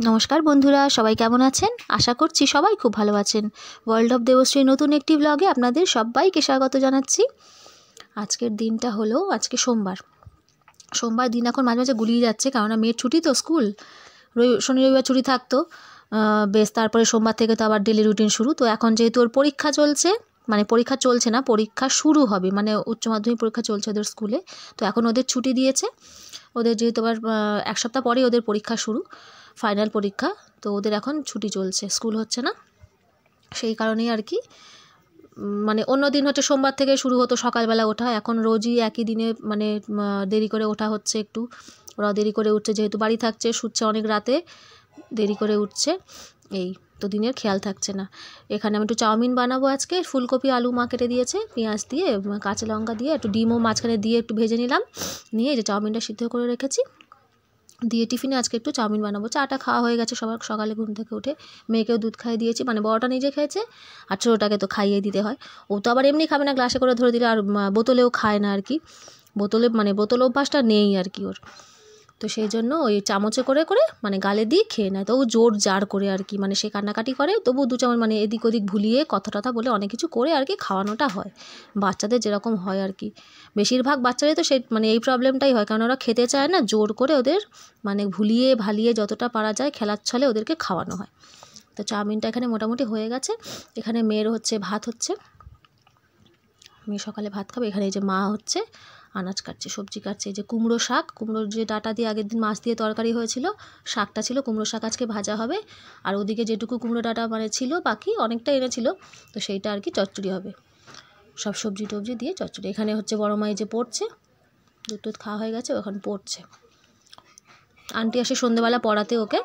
নমস্কার বন্ধুরা, সবাই কেমন আছেন? আশা করছি সবাই খুব ভালো আছেন। ওয়ার্ল্ড অফ দেবশ্রী নতুন একটি ব্লগে আপনাদের সবাইকে স্বাগত জানাচ্ছি। আজকের দিনটা হলো আজকে সোমবার দিন এখন মাঝে মাঝে গুলিয়ে যাচ্ছে, কারণ মেয়ের ছুটি তো স্কুল, শনি রবিবার ছুটি থাকতো বেশ, তারপরে সোমবার থেকে তো আবার ডেলি রুটিন শুরু। তো এখন যেহেতু ওর পরীক্ষা চলছে, মানে পরীক্ষা চলছে না, পরীক্ষা শুরু হবে, মানে উচ্চ মাধ্যমিক পরীক্ষা চলছে ওদের স্কুলে। তো এখন ওদের ছুটি দিয়েছে, ওদের যেহেতু আবার এক সপ্তাহ পরেই ওদের পরীক্ষা শুরু, ফাইনাল পরীক্ষা। তো ওদের এখন ছুটি চলছে, স্কুল হচ্ছে না, সেই কারণেই আর কি। মানে অন্য দিন হচ্ছে সোমবার থেকে শুরু হতো সকালবেলা ওঠা, এখন রোজই একই দিনে মানে দেরি করে ওঠা হচ্ছে একটু। ওরা দেরি করে উঠছে, যেহেতু বাড়ি থাকছে, শুচ্ছে অনেক রাতে, দেরি করে উঠছে, এই তো দিনের খেয়াল থাকছে না। এখানে আমি একটু চাউমিন বানাবো আজকে। ফুলকপি আলু মা কেটে দিয়েছে, পেঁয়াজ দিয়ে কাঁচা লঙ্কা দিয়ে একটু ডিমও মাঝখানে দিয়ে একটু ভেজে নিলাম, নিয়ে যে চাউমিনটা সিদ্ধ করে রেখেছি দিয়ে টিফিনে আজকে একটু চাউমিন বানাবো। চাটা খাওয়া হয়ে গেছে সবার, সকালে ঘুম থেকে উঠে মেয়েকেও দুধ খাইয়ে দিয়েছি, মানে বড়টা নিজে খেয়েছে আর ছোটোটাকে তো খাইয়ে দিতে হয়। ও তো আবার এমনি খাবে না, গ্লাসে করে ধরে দিলে, আর বোতলেও খায় না আর কি, বোতল অভ্যাসটা নেই আর কি ওর। তো সেই জন্য ওই চামচে করে করে মানে গালে দিয়ে খেয়ে নেয়, তো ও জোর জার করে আর কি, মানে সে কান্নাকাটি করে তবু দু চামচ মানে এদিক ওদিক ভুলিয়ে কথা টথা বলে অনেক কিছু করে আর কি খাওয়ানোটা হয়, বাচ্চাদের যেরকম হয় আর কি। বেশিরভাগ বাচ্চারাই তো মানে এই প্রবলেমটাই হয়, কারণ ওরা খেতে চায় না, জোর করে ওদের মানে ভুলিয়ে ভালিয়ে যতটা পারা যায় খেলার ছলে ওদেরকে খাওয়ানো হয়। তো চাউমিনটা এখানে মোটামুটি হয়ে গেছে। এখানে মেয়ের হচ্ছে ভাত হচ্ছে, মেয়ে সকালে ভাত খাবে। এখানে এই যে মা হচ্ছে আনাজ কাটছে, সবজি কাটছে। এই যে কুমড়ো শাক, কুমড়োর যে ডাটা দিয়ে আগের দিন মাছ দিয়ে তরকারি হয়েছিল, শাকটা ছিল, কুমড়ো শাক আজকে ভাজা হবে। আর ওদিকে যেটুকু কুমড়ো ডাটা মানে ছিল বাকি অনেকটা এনেছিল, তো সেইটা আর কি চচ্চড়ি হবে, সব সবজি টবজি দিয়ে চচ্চড়ি। এখানে হচ্ছে বড় মাই যে পড়ছে, দুধ টুধ খাওয়া হয়ে গেছে, ওখানে পড়ছে। আন্টি আসে সন্ধ্যেবেলা পড়াতে ওকে।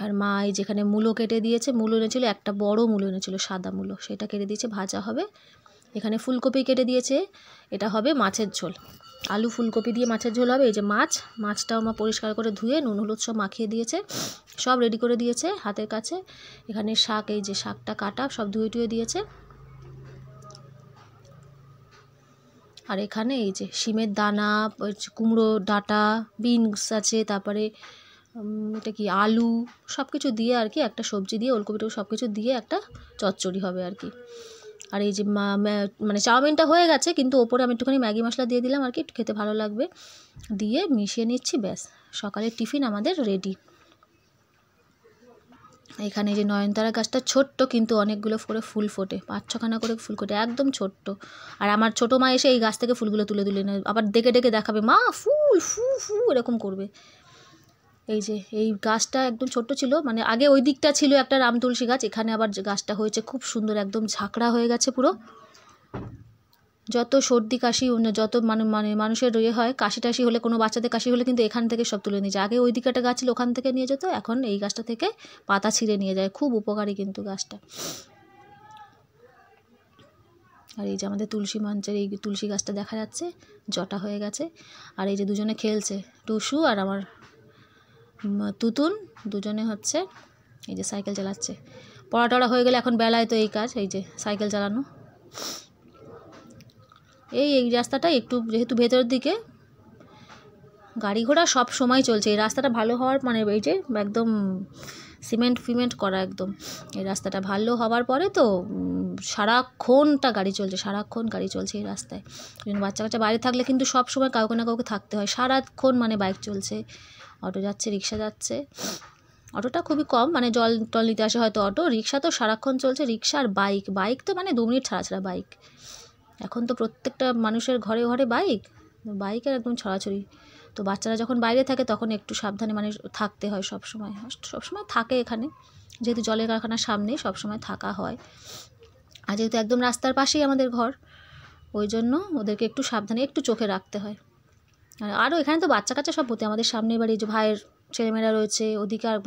আর মা এই যেখানে মূলো কেটে দিয়েছে, মূলো এনেছিল, একটা বড় মূলো এনেছিল, সাদা মূলো, সেটা কেটে দিয়েছে, ভাজা হবে। এখানে ফুলকপি কেটে দিয়েছে, এটা হবে মাছের ঝোল, আলু ফুলকপি দিয়ে মাছের ঝোল হবে। এই যে মাছটাও মা পরিষ্কার করে ধুয়ে নুন হলুদ সব মাখিয়ে দিয়েছে, সব রেডি করে দিয়েছে হাতের কাছে। এখানে শাক, এই যে শাকটা কাটা সব ধুয়ে টুয়ে দিয়েছে। আর এখানে এই যে শিমের দানা, কুমড়ো ডাঁটা, বিনস আছে, তারপরে এটা কি আলু, সব কিছু দিয়ে আর কি একটা সবজি দিয়ে, ওলকপিটা সব কিছু দিয়ে একটা চচ্চড়ি হবে আর কি। আর এই যে মানে চাউমিনটা হয়ে গেছে, কিন্তু ওপরে আমি একটুখানি ম্যাগি মশলা দিয়ে দিলাম আর কি, একটু খেতে ভালো লাগবে, দিয়ে মিশিয়ে নিচ্ছি, ব্যাস সকালের টিফিন আমাদের রেডি। এখানে যে নয়নতারা গাছটা ছোট্ট, কিন্তু অনেকগুলো করে ফুল ফোটে, 5-6খানা করে ফুল ফোটে, একদম ছোট্ট। আর আমার ছোটো মা এসে এই গাছ থেকে ফুলগুলো তুলে তুলে নেয়, আবার ডেকে ডেকে দেখাবে, মা ফুল ফু ফু এরকম করবে। এই যে এই গাছটা একদম ছোট্ট ছিল, মানে আগে ওই দিকটা ছিল একটা রাম তুলসী গাছ, এখানে আবার গাছটা হয়েছে খুব সুন্দর, একদম ঝাঁকড়া হয়ে গেছে পুরো। যত সর্দি কাশি যত মানে মানুষের হয়, কাশি টাশি হলে, কোনো বাচ্চাদের কাশি হলে কিন্তু এখান থেকে সব তুলে নিয়ে যায়। আগে ওই দিকে একটা গাছ ছিল, ওখান থেকে নিয়ে যেত, এখন এই গাছটা থেকে পাতা ছিঁড়ে নিয়ে যায়, খুব উপকারী কিন্তু গাছটা। আর এই যে আমাদের তুলসী মঞ্চের এই তুলসী গাছটা দেখা যাচ্ছে, জটা হয়ে গেছে। আর এই যে দুজনে খেলছে, টুসু আর আমার তুতুন, দুজনে হচ্ছে এই যে সাইকেল চালাচ্ছে। পড়া টড়া হয়ে গেলে এখন বেলায় তো এই কাজ, এই যে সাইকেল চালানো। এই রাস্তাটা একটু যেহেতু ভেতরের দিকে, গাড়ি ঘোড়া সব সময় চলছে। এই রাস্তাটা ভালো হওয়ার মানে এই যে একদম সিমেন্ট করা, একদম এই রাস্তাটা ভালো হওয়ার পরে তো সারাক্ষণটা গাড়ি চলছে, সারাক্ষণ গাড়ি চলছে এই রাস্তায়। বাচ্চা কাচ্চা বাইরে থাকলে কিন্তু সব সময় কাউকে না কাউকে থাকতে হয়, সারাক্ষণ মানে বাইক চলছে, অটো যাচ্ছে, রিক্সা যাচ্ছে। অটোটা খুবই কম, মানে জল টল নিতে আসে হয়তো অটো, রিক্সা তো সারাক্ষণ চলছে, রিক্সা আর বাইক তো মানে 2 মিনিট ছাড়া বাইক। এখন তো প্রত্যেকটা মানুষের ঘরে ঘরে বাইকের একদম ছড়াছড়ি। তো বাচ্চারা যখন বাইরে থাকে তখন একটু সাবধানে মানে থাকতে হয়, সবসময় থাকে এখানে, যেহেতু জলের কারখানার সামনেই সবসময় থাকা হয়, আর যেহেতু একদম রাস্তার পাশেই আমাদের ঘর, ওই জন্য ওদেরকে একটু সাবধানে একটু চোখে রাখতে হয়। আরও এখানে তো বাচ্চা কাচ্চা সব ভর্তি, আমাদের সামনে বাড়ি যে ভাইয়ের ছেলেমেয়েরা রয়েছে, ওদিকে আর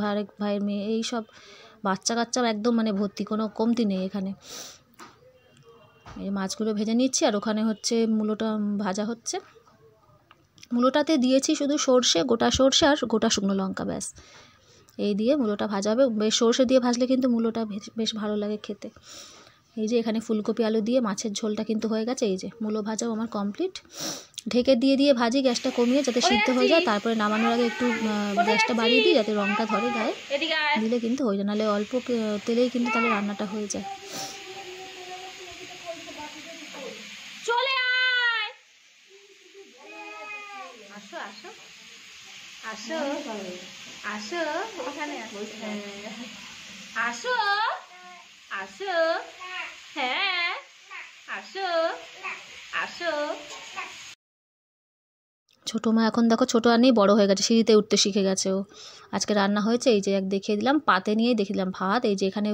ভাইয়ের মেয়ে, এই সব বাচ্চা কাচ্চা একদম মানে ভর্তি, কোনো কমতি নেই এখানে। এই মাছগুলো ভেজে নিচ্ছি, আর ওখানে হচ্ছে মূলোটা ভাজা হচ্ছে। মূলোটাতে দিয়েছি শুধু সর্ষে, গোটা সর্ষে আর গোটা শুকনো লঙ্কা, ব্যাস এই দিয়ে মূলোটা ভাজা হবে। বেশ সর্ষে দিয়ে ভাজলে কিন্তু মূলোটা বেশ ভালো লাগে খেতে। এই যে এখানে ফুলকপি আলু দিয়ে মাছের ঝোলটা কিন্তু হয়ে গেছে। এই যে মূলো ভাজাও আমার কমপ্লিট। ঢেকে দিয়ে ভাজি, গ্যাসটা কমিয়ে যাতে সিদ্ধ হয়ে যায়। তারপরে নামানোর আগে একটু গ্যাসটা বাড়িয়ে দিই যাতে রঙটা ধরে গায়ে, দিলে কিন্তু হয়ে যায়। নাহলে অল্প তেলেই কিন্তু তাহলে রান্নাটা হয়ে যায়। চলে আয়, আসো আসো আসো আসো, ওখানে আসো আসো, হ্যাঁ আসো আসো। ছোটো মা এখন দেখো ছোটো আর নেই, বড়ো হয়ে গেছে, সিঁড়িতে উঠতে শিখে গেছে ও। আজকে রান্না হয়েছে এই যে এক দেখিয়ে দিলাম, পাতে নিয়েই দেখিয়ে দিলাম ভাত। এই যে এখানে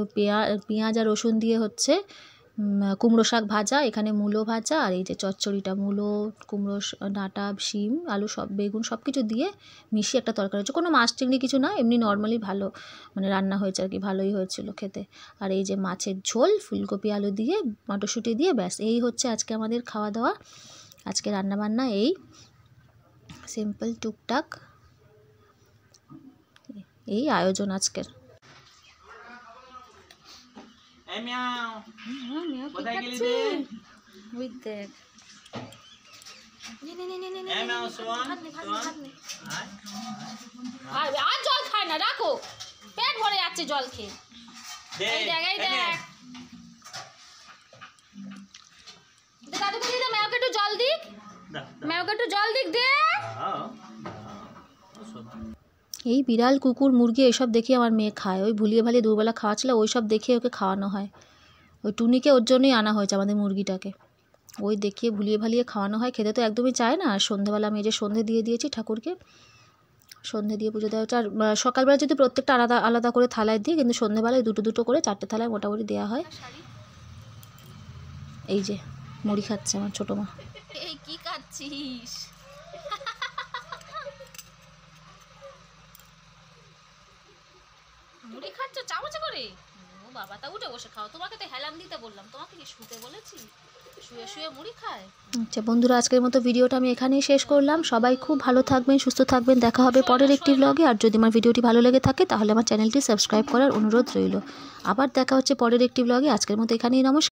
পেঁয়াজ আর রসুন দিয়ে হচ্ছে কুমড়ো শাক ভাজা, এখানে মূলো ভাজা, আর এই যে চচ্চড়িটা মূলো, কুমড়ো ডাঁটা, শিম, আলু, সব বেগুন সব কিছু দিয়ে মিশিয়ে একটা তরকারি হচ্ছে। কোনো মাছ চিংড়ি কিছু না, এমনি নর্মালি ভালো মানে রান্না হয়েছে আর কি, ভালোই হয়েছিল খেতে। আর এই যে মাছের ঝোল ফুলকপি আলু দিয়ে মটরশুঁটি দিয়ে, ব্যাস এই হচ্ছে আজকে আমাদের খাওয়া দাওয়া। আজকে রান্নাবান্না এই সিম্পল টুকটাক এই আয়োজন আজকের। আর জল খায় না, রাখো, পেট ভরে যাচ্ছে জল খেয়ে। এই দেখ এই দেখ, দাদুকে দিয়ে দে, মেয়েকে একটু জল দিক, মেয়েকে একটু জল দিক দে। এই বিড়াল কুকুর মুরগি এইসব দেখে আমার মেয়ে খায়, ওই ভুলিয়ে ভালিয়ে দুবেলা খাওয়াচ্ছিল, ওই সব দেখে ওকে খাওয়ানো হয়। ওই টুনিকে ওর জন্যই আনা হয়েছে আমাদের মুরগিটাকে, ওই দেখিয়ে ভুলিয়ে ভালিয়ে খাওয়ানো হয়। খেতে তো একদমই চায় না। আর সন্ধেবেলা আমি এই যে সন্ধে দিয়ে দিয়েছি ঠাকুরকে, সন্ধে দিয়ে পুজো দেওয়া হচ্ছে। আর সকালবেলা যদি প্রত্যেকটা আলাদা আলাদা করে থালায় দিই, কিন্তু সন্ধেবেলায় দুটো দুটো করে 4টে থালায় মোটামুটি দেওয়া হয়। এই যে মুড়ি খাচ্ছে আমার ছোটো মা। এই কি খাচ্ছিস? মুড়ি খাচ্ছ চামচে করে? ও বাবা, তা উঠে বসে খাও, তোমাকে তো হেলাম দিতে বললাম, তোমাকে কি শুতে বলেছি? শুয়ে শুয়ে মুড়ি খায়। আচ্ছা বন্ধুরা, আজকের মতো ভিডিওটা আমি এখানেই শেষ করলাম। সবাই খুব ভালো থাকবেন, সুস্থ থাকবেন, দেখা হবে পরের একটি ব্লগে। আর যদি আমার ভিডিওটি ভালো লেগে থাকে তাহলে আমার চ্যানেলটি সাবস্ক্রাইব করার অনুরোধ রইল। আবার দেখা হচ্ছে পরের একটি ব্লগে। আজকের মতো এখানেই নমস্কার।